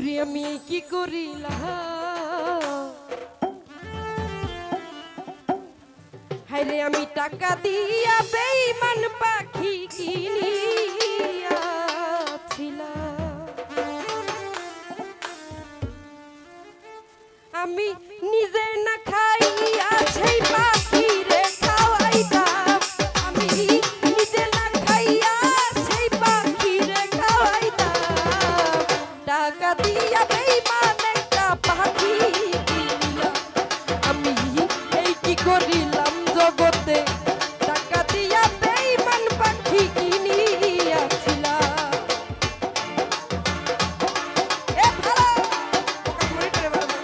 ওরে আমি কি করিলাম, হায়রে আমি টাকা দিয়া বেঈমান পাখি কিনিয়াছিলাম। আমি নিজে না খাইয়া সেই পাখি রে খাওয়াইতাম, আমি নিজে না খাইয়া সেই পাখি রে খাওয়াইতাম। টাকা দিয়া বেঈমান একটা পাখি কিনিলাম, আমি এই কি করিলাম জগতে, টাকা দিয়া বেঈমান পাখি কিনিয়াছিলাম। এ ভালো ওকা করে করে ভালো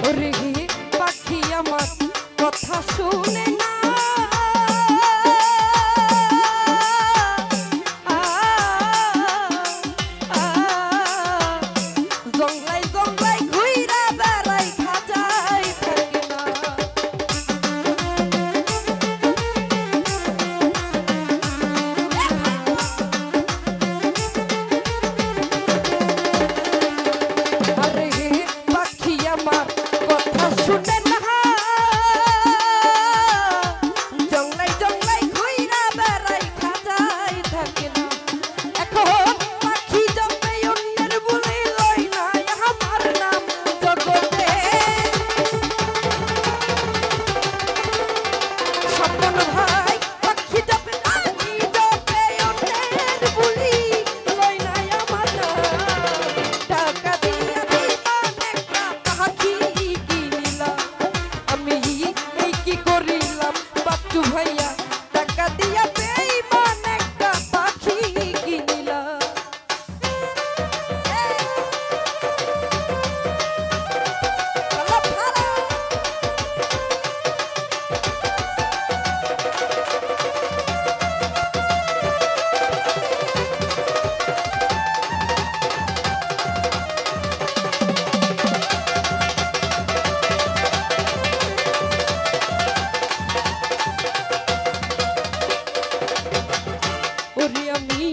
ওরে পাখি আমার কথা শুনে না, জংলাই জংলাই ঘুইরা বেড়াই খাজাই থাকে না। আরে পাখি আমার কথা শুনে না, জংলাই জংলাই ঘুইরা বেড়াই খাজাই থাকে না। এখন পাখি জপে অন্যের বলে লই না আমার নাম জগতে, স্বপন ভাই পাখি জপে আমি জপে অন্যের বলি লই না আমার নাম। টাকা দিয়া বেঈমান একটা পাখি কিনিলাম, আমি এই কি করিলাম বাচ্চু ভাইয়া, টাকা দিয়া বেঈমান একটা পাখি কিনিলাম। ভালো ভালো ওরে আমি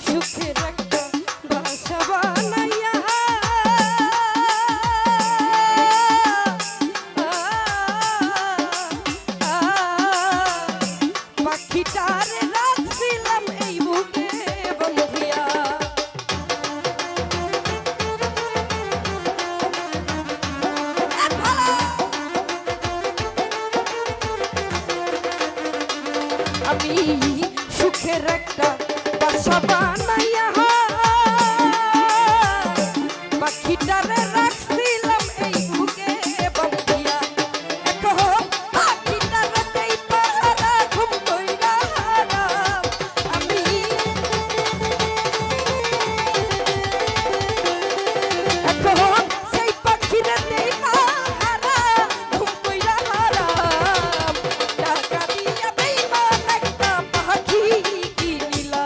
সুখের একটা বাসা বানাইয়া পাখিটারে রাখছিলাম এই বুকে বন্ধিয়া। আমি সুখের একটা বাসা বানাইয়া পাখিটারে রাখছিলাম এই বুকে বন্ধিয়া। এখন পাখিটারে দেই পাহারা ঘুম কইরা হারাম, আমি এখন সেই পাখিরে দেই পাহারা ঘুম কইরা হারাম। টাকা দিয়া বেঈমান একটা পাখি কিনিলাম,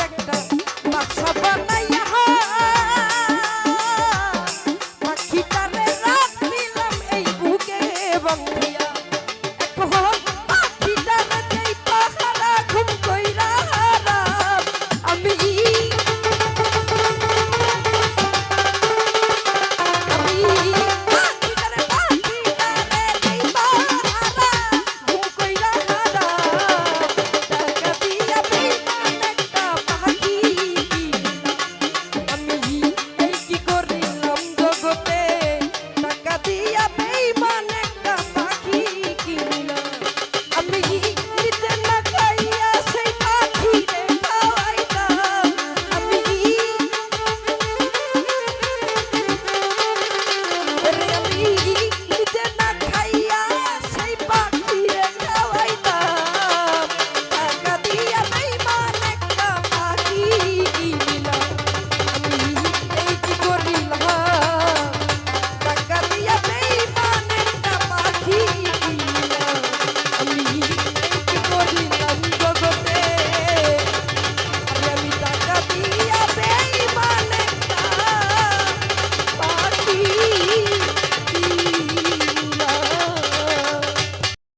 একটা বাক্সা বানাইয়া